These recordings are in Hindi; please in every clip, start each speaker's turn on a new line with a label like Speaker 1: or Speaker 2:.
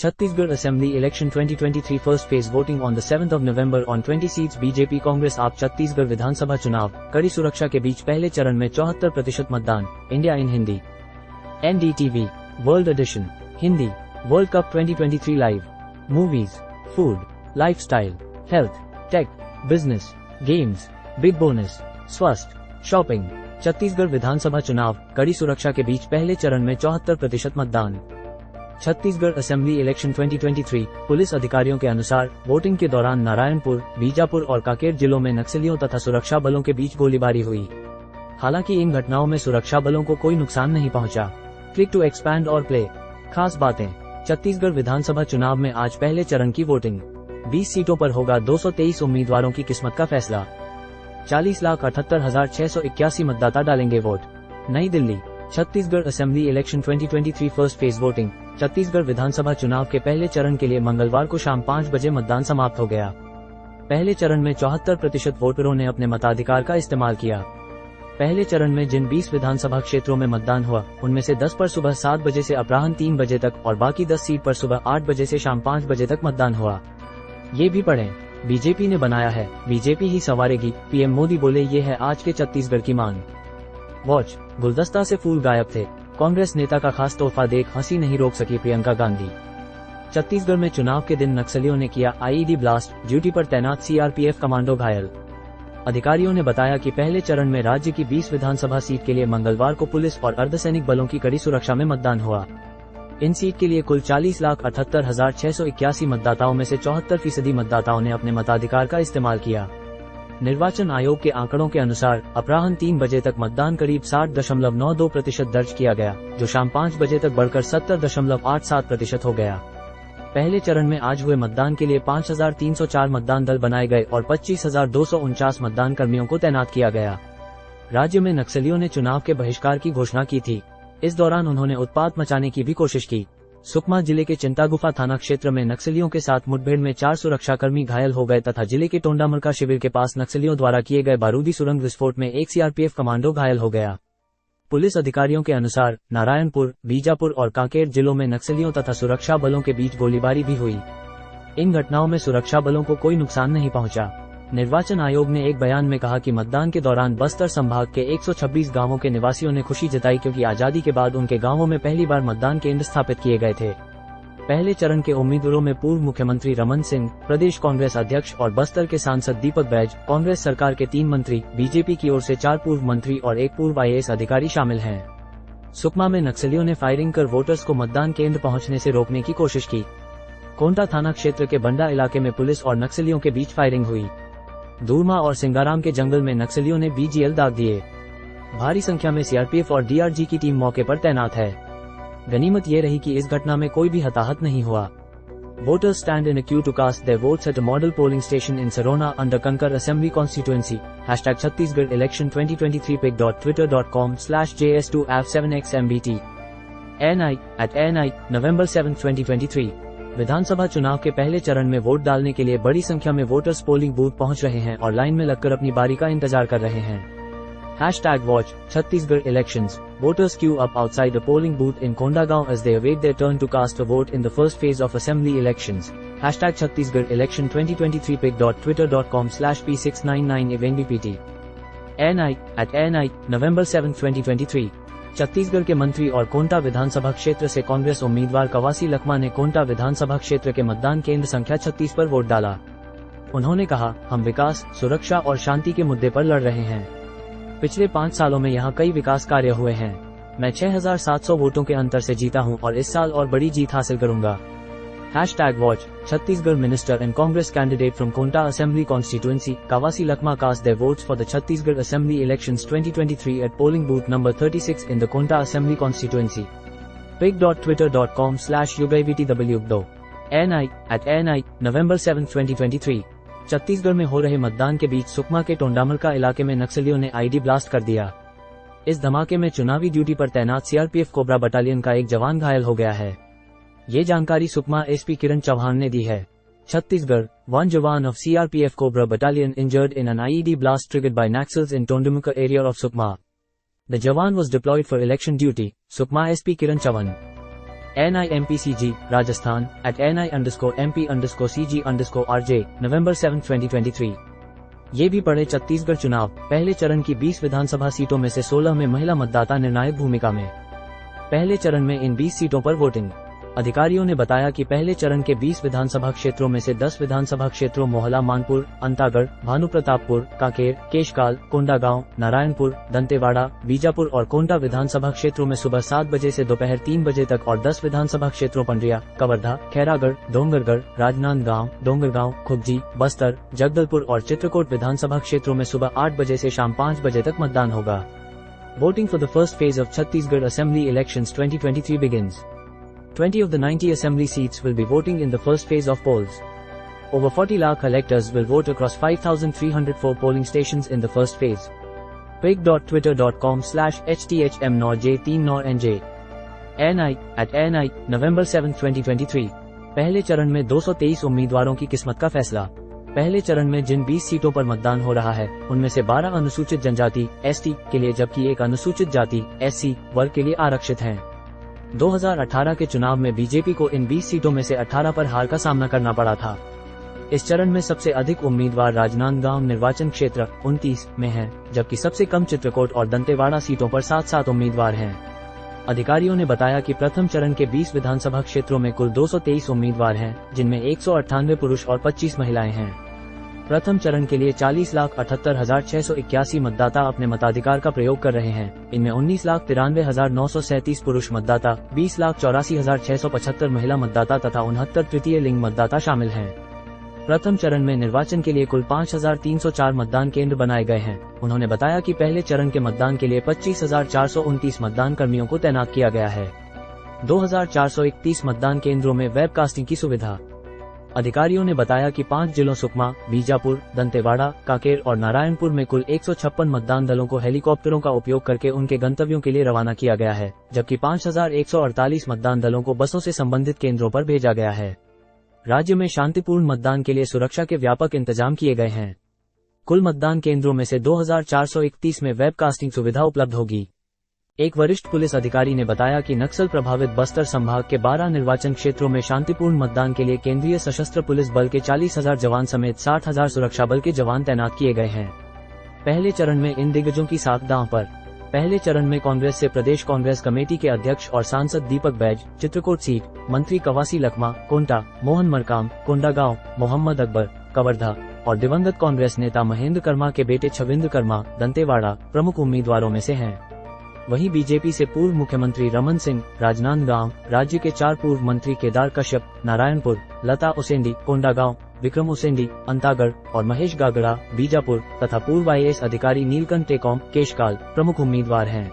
Speaker 1: Chhattisgarh Assembly Election 2023 First Phase Voting on the 7th of November on 20 seats BJP Congress आप छत्तीसगढ़ विधानसभा चुनाव कड़ी सुरक्षा के बीच पहले चरण में 74% मतदान। India in Hindi. NDTV world edition Hindi. World cup 2023 live. Movies, food, lifestyle, health, tech, business, games, big bonus, स्वास्थ्य, शॉपिंग। छत्तीसगढ़ विधानसभा चुनाव कड़ी सुरक्षा के बीच पहले चरण में 74% मतदान। छत्तीसगढ़ असेंबली इलेक्शन 2023 पुलिस अधिकारियों के अनुसार वोटिंग के दौरान नारायणपुर, बीजापुर और कांकेर जिलों में नक्सलियों तथा सुरक्षा बलों के बीच गोलीबारी हुई। हालांकि इन घटनाओं में सुरक्षा बलों को कोई नुकसान नहीं पहुंचा। क्लिक टू एक्सपैंड और प्ले। खास बातें। छत्तीसगढ़ विधानसभा चुनाव में आज पहले चरण की वोटिंग। 20 सीटों पर होगा 223 उम्मीदवारों की किस्मत का फैसला। 40,78,681 मतदाता डालेंगे वोट। नई Delhi. Chhattisgarh assembly election 2023 first phase voting. Chhattisgarh विधानसभा चुनाव के पहले चरण के लिए मंगलवार को शाम 5 बजे मतदान समाप्त हो गया। पहले चरण में 74% वोटरों ने अपने मताधिकार का इस्तेमाल किया। पहले चरण में जिन 20 विधानसभा क्षेत्रों में मतदान हुआ उनमें से 10 पर सुबह 7 बजे से अपराह्न 3 बजे तक और बाकी 10 सीट पर सुबह 8 बजे से शाम 5 बजे तक मतदान हुआ। ये भी पढ़ें। बीजेपी ने बनाया है, बीजेपी ही संवारेगी, पीएम मोदी बोले ये है आज के छत्तीसगढ़ की मांग। वॉच, गुलदस्ता से फूल गायब थे, कांग्रेस नेता का खास तोहफा देख हंसी नहीं रोक सकी प्रियंका गांधी। छत्तीसगढ़ में चुनाव के दिन नक्सलियों ने किया आईईडी ब्लास्ट, ड्यूटी पर तैनात सीआरपीएफ कमांडो घायल। अधिकारियों ने बताया कि पहले चरण में राज्य की 20 विधानसभा सीट के लिए मंगलवार को पुलिस और अर्धसैनिक बलों की कड़ी सुरक्षा में मतदान हुआ। इन सीट के लिए कुल 40,78,681 मतदाताओं में से 74% मतदाताओं ने अपने मताधिकार का इस्तेमाल किया। निर्वाचन आयोग के आंकड़ों के अनुसार अपराह्न 3 बजे तक मतदान करीब 60.92% दर्ज किया गया, जो शाम 5 बजे तक बढ़कर 70.87% हो गया। पहले चरण में आज हुए मतदान के लिए 5,304 मतदान दल बनाए गए और 25,249 मतदान कर्मियों को तैनात किया गया। राज्य में नक्सलियों ने चुनाव के बहिष्कार की घोषणा की थी। इस दौरान उन्होंने उत्पात मचाने की भी कोशिश की। सुकमा जिले के चिंतागुफा थाना क्षेत्र में नक्सलियों के साथ मुठभेड़ में 4 सुरक्षाकर्मी घायल हो गए तथा जिले के टोंडामरका शिविर के पास नक्सलियों द्वारा किए गए बारूदी सुरंग विस्फोट में एक सीआरपीएफ कमांडो घायल हो गया। पुलिस अधिकारियों के अनुसार नारायणपुर, बीजापुर और कांकेर जिलों में नक्सलियों तथा सुरक्षा बलों के बीच गोलीबारी भी हुई। इन घटनाओं में सुरक्षा बलों को कोई नुकसान नहीं पहुंचा। निर्वाचन आयोग ने एक बयान में कहा कि मतदान के दौरान बस्तर संभाग के 126 गांवों के निवासियों ने खुशी जताई क्योंकि आजादी के बाद उनके गांवों में पहली बार मतदान केंद्र स्थापित किए गए थे। पहले चरण के उम्मीदवारों में पूर्व मुख्यमंत्री रमन सिंह, प्रदेश कांग्रेस अध्यक्ष और बस्तर के सांसद दीपक बैज, कांग्रेस सरकार के 3 मंत्री, बीजेपी की ओर से 4 पूर्व मंत्री और 1 पूर्व आईएएस अधिकारी शामिल हैं। सुकमा में नक्सलियों ने फायरिंग कर वोटर्स को मतदान केंद्र पहुंचने से रोकने की कोशिश की। कोंटा थाना क्षेत्र के बंडा इलाके में पुलिस और नक्सलियों के बीच फायरिंग हुई। दूरमा और सिंगाराम के जंगल में नक्सलियों ने बीजीएल दाग दिए। भारी संख्या में सीआरपीएफ और डीआरजी की टीम मौके पर तैनात है। गनीमत ये रही कि इस घटना में कोई भी हताहत नहीं हुआ। Voters stand in a queue to cast their votes at a model polling station in Sarona under Kanker assembly constituency. #Chhattisgarh election 2023 pic.twitter.com/js2f7xmbt NI November 7, 2023। विधानसभा चुनाव के पहले चरण में वोट डालने के लिए बड़ी संख्या में वोटर्स पोलिंग बूथ पहुंच रहे हैं और लाइन में लगकर अपनी बारी का इंतजार कर रहे हैं। #watch Chhattisgarh elections. Voters queue up outside a polling booth in Kondagaon as they await their turn to cast a vote in the first phase of assembly elections. #Chhattisgarh election 2023 pic.twitter.com/p699evndpt NI November 7, 2023। Chhattisgarh के मंत्री और कोंटा विधानसभा क्षेत्र से कांग्रेस उम्मीदवार कवासी लखमा ने कोंटा विधानसभा क्षेत्र के मतदान केंद्र संख्या 36 पर वोट डाला। उन्होंने कहा, हम विकास, सुरक्षा और शांति के मुद्दे पर लड़ रहे हैं। पिछले 5 सालों में यहाँ कई विकास कार्य हुए हैं। मैं 6,700 वोटों के अंतर से जीता हूँ और इस साल और बड़ी जीत हासिल करूंगा। #watch Chhattisgarh minister and Congress candidate from Konta Assembly constituency, Kawasi Lakma cast their votes for the Chhattisgarh Assembly elections 2023 at polling booth number 36 in the Konta Assembly constituency. pic.twitter.com/ugivtwdo NI November 7, 2023। Chhattisgarh में हो रहे मतदान के बीच सुकमा के टोंडामरका इलाके में नक्सलियों ने आईडी ब्लास्ट कर दिया। इस धमाके में चुनावी ड्यूटी पर तैनात सीआरपीएफ कोबरा बटालियन का एक जवान घायल हो गया है। ये जानकारी सुकमा एसपी किरण चौहान ने दी है। Chhattisgarh, one jawan of CRPF Cobra Battalion injured in an IED blast triggered by Naxals in Tondumuka area of Sukma. The jawan was deployed for election duty, Sukma SP Kiran Chavan. NIMPCG, Rajasthan, at NI_MP_CG_RJ, November 7, 2023। ये भी पढ़े छत्तीसगढ़ चुनाव, पहले चरण की 20 विधानसभा सीटों में से 16 में महिला मतदाता निर्णायक भूमिका में। पहले चरण में इन 20 सीटों पर वोटिंग। अधिकारियों ने बताया कि पहले चरण के 20 विधानसभा क्षेत्रों में से 10 विधानसभा क्षेत्रों मोहला मानपुर, अंतागढ़, भानुप्रतापपुर, कांकेर, केशकाल, कोंडागांव, नारायणपुर, दंतेवाड़ा, बीजापुर और कोंटा विधानसभा क्षेत्रों में सुबह 7 बजे से दोपहर 3 बजे तक और 10 विधानसभा क्षेत्रों पंड्रिया, कवर्धा, खैरागढ़, डोंगरगढ़, राजनांदगांव, डोंगरगांव, खुज्जी, बस्तर, जगदलपुर और चित्रकूट विधानसभा क्षेत्रों में सुबह 8 बजे से शाम 5 बजे तक मतदान होगा। Voting for the first phase of Chhattisgarh Assembly Elections 2023 begins. 20 of the 90 assembly seats will be voting in the first phase of polls. Over 40 lakh electors will vote across 5,304 polling stations in the first phase. pic.twitter.com/HTHM9J3NORNJ. NI, at NI, November 7, 2023। पहले चरण में 223 उम्मीदवारों की किस्मत का फैसला। पहले चरण में जिन 20 सीटों पर मतदान हो रहा है, उनमें से 12 अनुसूचित जनजाति (ST) के लिए जबकि एक अनुसूचित जाति (SC) वर्ग के लिए आरक्षित हैं। 2018 के चुनाव में बीजेपी को इन 20 सीटों में से 18 पर हार का सामना करना पड़ा था। इस चरण में सबसे अधिक उम्मीदवार राजनांदगांव निर्वाचन क्षेत्र 29 में हैं, जबकि सबसे कम चित्रकूट और दंतेवाड़ा सीटों पर 7-7 उम्मीदवार हैं। अधिकारियों ने बताया कि प्रथम चरण के 20 विधानसभा क्षेत्रों में कुल 223 उम्मीदवार हैं, जिनमें 198 पुरुष और 25 महिलाएं हैं। प्रथम चरण के लिए 40,78,681 मतदाता अपने मताधिकार का प्रयोग कर रहे हैं। इनमें 19,93,937 पुरुष मतदाता, 20,84,675 महिला मतदाता तथा 69 तृतीय लिंग मतदाता शामिल हैं। प्रथम चरण में निर्वाचन के लिए कुल 5,304 मतदान केंद्र बनाए गए हैं। उन्होंने बताया कि पहले चरण के मतदान के लिए 25,429 मतदान कर्मियों को तैनात किया गया है। 2,431 मतदान केंद्रों में वेबकास्टिंग की सुविधा। अधिकारियों ने बताया कि 5 जिलों सुकमा, बीजापुर, दंतेवाड़ा, कांकेर और नारायणपुर में कुल 156 मतदान दलों को हेलीकॉप्टरों का उपयोग करके उनके गंतव्यों के लिए रवाना किया गया है, जबकि 5,148 मतदान दलों को बसों से संबंधित केंद्रों पर भेजा गया है। राज्य में शांतिपूर्ण मतदान के लिए सुरक्षा के व्यापक इंतजाम किए गए हैं। कुल मतदान केंद्रों में से 2,431 में वेबकास्टिंग सुविधा उपलब्ध होगी। एक वरिष्ठ पुलिस अधिकारी ने बताया कि नक्सल प्रभावित बस्तर संभाग के 12 निर्वाचन क्षेत्रों में शांतिपूर्ण मतदान के लिए केंद्रीय सशस्त्र पुलिस बल के 40,000 जवान समेत 60,000 सुरक्षा बल के जवान तैनात किए गए हैं। पहले चरण में इन दिग्गजों की साख दांव पर। पहले चरण में कांग्रेस से प्रदेश कांग्रेस कमेटी के अध्यक्ष और सांसद दीपक बैज, चित्रकूट सीट, मंत्री कवासी लखमा, कोंटा, मोहन मरकाम, कोंडागांव, मोहम्मद अकबर, कवर्धा और दिवंगत कांग्रेस नेता महेंद्र कर्मा के बेटे छविंद्र कर्मा, दंतेवाड़ा प्रमुख उम्मीदवारों में से हैं। वहीं बीजेपी से पूर्व मुख्यमंत्री रमन सिंह, राजनांदगांव, राज्य के 4 पूर्व मंत्री केदार कश्यप, नारायणपुर, लता उसेंडी, कोंडागांव, विक्रम उसेंडी, अंतागढ़ और महेश गागड़ा, बीजापुर तथा पूर्व IAS अधिकारी नीलकंठ टेकॉम, केशकाल प्रमुख उम्मीदवार हैं।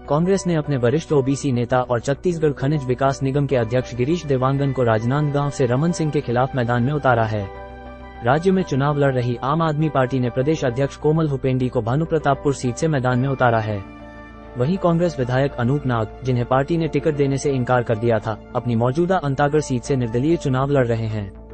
Speaker 1: कांग्रेस ने अपने वरिष्ठ OBC नेता और छत्तीसगढ़ खनिज विकास निगम के अध्यक्ष गिरीश देवांगन को राजनांदगांव से रमन सिंह के खिलाफ मैदान में उतारा है। राज्य में चुनाव लड़ रही आम आदमी पार्टी ने प्रदेश अध्यक्ष कोमल हुपेंडी को भानुप्रतापपुर सीट से मैदान में उतारा है। वहीं कांग्रेस विधायक अनूप नाग, जिन्हें पार्टी ने टिकट देने से इनकार कर दिया था, अपनी मौजूदा अंतागढ़ सीट से निर्दलीय चुनाव लड़ रहे हैं।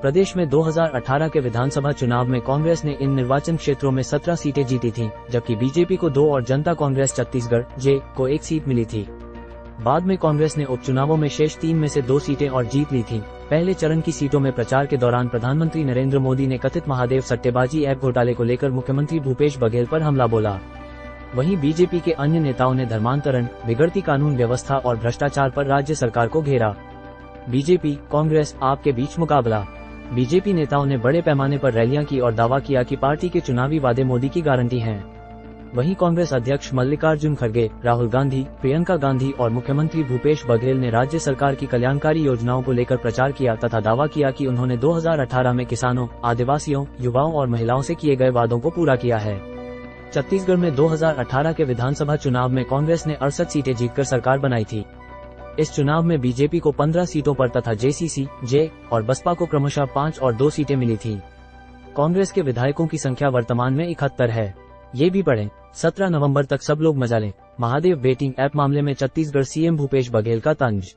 Speaker 1: प्रदेश में 2018 के विधानसभा चुनाव में कांग्रेस ने इन निर्वाचन क्षेत्रों में 17 सीटें जीती थीं, जबकि बीजेपी को 2 और जनता कांग्रेस छत्तीसगढ़ (J) को 1 सीट मिली थी। बाद में कांग्रेस ने उपचुनावों में शेष 3 में से 2 सीटें और जीत ली थीं। पहले चरण की सीटों में प्रचार के दौरान प्रधानमंत्री नरेंद्र मोदी ने कथित महादेव सट्टेबाजी ऐप घोटाले को लेकर मुख्यमंत्री भूपेश बघेल पर हमला बोला। वहीं बीजेपी के अन्य नेताओं ने धर्मांतरण, बिगड़ती कानून व्यवस्था और भ्रष्टाचार पर राज्य सरकार को घेरा। बीजेपी कांग्रेस आप के बीच मुकाबला। बीजेपी नेताओं ने बड़े पैमाने पर रैलियां की और दावा किया कि पार्टी के चुनावी वादे मोदी की गारंटी हैं। वहीं कांग्रेस अध्यक्ष मल्लिकार्जुन खड़गे, राहुल गांधी, प्रियंका गांधी और मुख्यमंत्री भूपेश बघेल ने राज्य सरकार की कल्याणकारी योजनाओं को लेकर प्रचार किया तथा दावा किया कि उन्होंने 2018 में किसानों, आदिवासियों, युवाओं और महिलाओं से किए गए वादों को पूरा किया है। छत्तीसगढ़ में 2018 के विधानसभा चुनाव में कांग्रेस ने 68 सीटें जीतकर सरकार बनाई थी। इस चुनाव में बीजेपी को 15 सीटों पर तथा JCC, J और बसपा को क्रमशः 5 और 2 सीटें मिली थी। कांग्रेस के विधायकों की संख्या वर्तमान में 71 है। ये भी पढ़ें, 17 नवंबर तक सब लोग मजा लें, महादेव बेटिंग ऐप मामले में छत्तीसगढ़ CM भूपेश बघेल का तंज।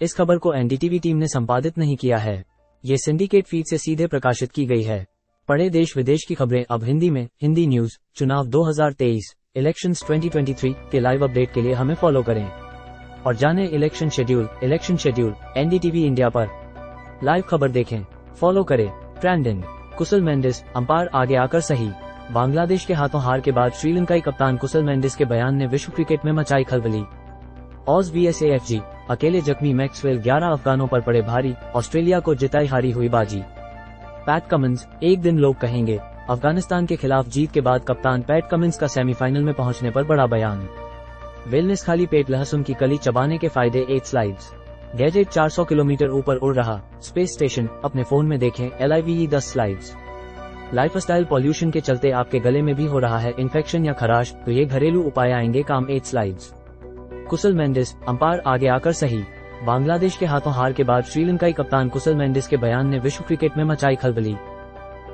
Speaker 1: इस खबर को NDTV टीम ने संपादित नहीं किया है। ये सिंडिकेट फीड से सीधे प्रकाशित की गई है। पढ़े देश विदेश की खबरें अब हिंदी में। हिंदी न्यूज चुनाव 2023 इलेक्शंस 2023 के लाइव अपडेट के लिए हमें फॉलो करें। और जाने इलेक्शन शेड्यूल एनडीटीवी इंडिया पर लाइव खबर देखें, फॉलो करें। ट्रेंडिंग, कुशल मेंडिस अंपायर आगे आकर सही। बांग्लादेश के हाथों हार के बाद श्रीलंकाई कप्तान कुशल मेंडिस के बयान ने विश्व क्रिकेट में मचाई खलबली। ऑज vs AFG, अकेले जख्मी मैक्सवेल 11 अफगानों पर पड़े भारी, ऑस्ट्रेलिया को जिताई हारी हुई बाजी। पैट कमिंस, एक दिन लोग कहेंगे। अफगानिस्तान के खिलाफ जीत के बाद कप्तान पैट कमिंस का सेमीफाइनल में पहुंचने पर बड़ा बयान। वेलनेस, खाली पेट लहसुन की कली चबाने के फायदे 8 स्लाइड्स। गैजेट 400 किलोमीटर ऊपर उड़ रहा, स्पेस स्टेशन अपने फोन में देखें LIVE 10 स्लाइड्स। लाइफस्टाइल पॉल्यूशन के चलते आपके गले में भी हो रहा है इन्फेक्शन या खराश, तो ये घरेलू उपाय आएंगे काम 8 स्लाइड्स। कुशल मेंडिस अंपायर आगे आकर सही। बांग्लादेश के हाथों हार के बाद श्रीलंकाई कप्तान कुशल मेंडिस के बयान ने विश्व क्रिकेट में मचाई खलबली।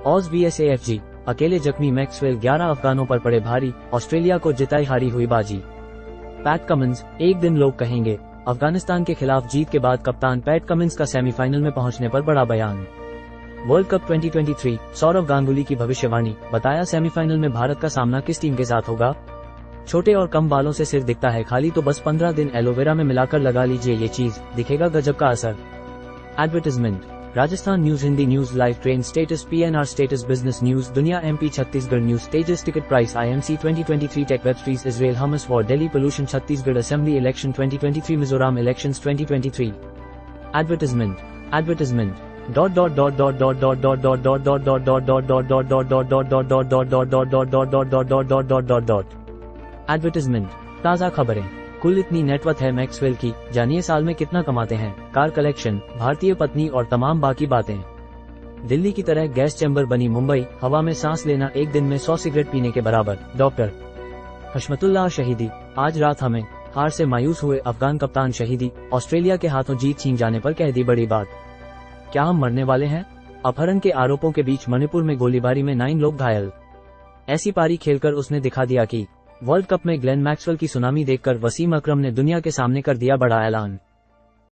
Speaker 1: ऑज vs AFG, अकेले जख्मी मैक्सवेल 11 अफगानों पर पड़े भारी, ऑस्ट्रेलिया को जिताई हारी हुई बाजी। पैट कमिंस, एक दिन लोग कहेंगे। अफगानिस्तान के खिलाफ जीत के बाद कप्तान पैट कमिंस का सेमीफाइनल में पहुंचने पर बड़ा बयान। वर्ल्ड कप 2023, सौरव गांगुली की भविष्यवाणी, बताया सेमीफाइनल में भारत का सामना किस टीम के साथ होगा। छोटे और कम बालों से सिर दिखता है खाली, तो बस 15 दिन एलोवेरा में मिलाकर लगा लीजिए ये चीज, दिखेगा गजब का असर। Advertisement, Rajasthan news, Hindi news, live train status, PNR status, business news, दुनिया MP, Chhattisgarh news, Tejas, ticket price, IMC 2023, tech, web series, Israel, Hamas war, Delhi pollution, Chhattisgarh assembly election 2023, Mizoram elections 2023। Advertisement advertisement, ताज़ा खबरें। कुल इतनी नेटवर्थ है मैक्सवेल की, जानिए साल में कितना कमाते हैं। कार कलेक्शन, भारतीय पत्नी और तमाम बाकी बातें। दिल्ली की तरह गैस चैम्बर बनी मुंबई, हवा में सांस लेना एक दिन में 100 सिगरेट पीने के बराबर। डॉक्टर हशमतुल्लाह शहीदी, आज रात हमें हार से मायूस हुए अफगान कप्तान शहीदी, ऑस्ट्रेलिया के हाथों जीत छीन जाने पर कह दी बड़ी बात। क्या हम मरने वाले हैं? अपहरण के आरोपों के बीच मणिपुर में गोलीबारी में 9 लोग घायल। ऐसी पारी खेलकर उसने दिखा दिया कि वर्ल्ड कप में ग्लेन मैक्सवेल की सुनामी देखकर वसीम अकरम ने दुनिया के सामने कर दिया बड़ा ऐलान।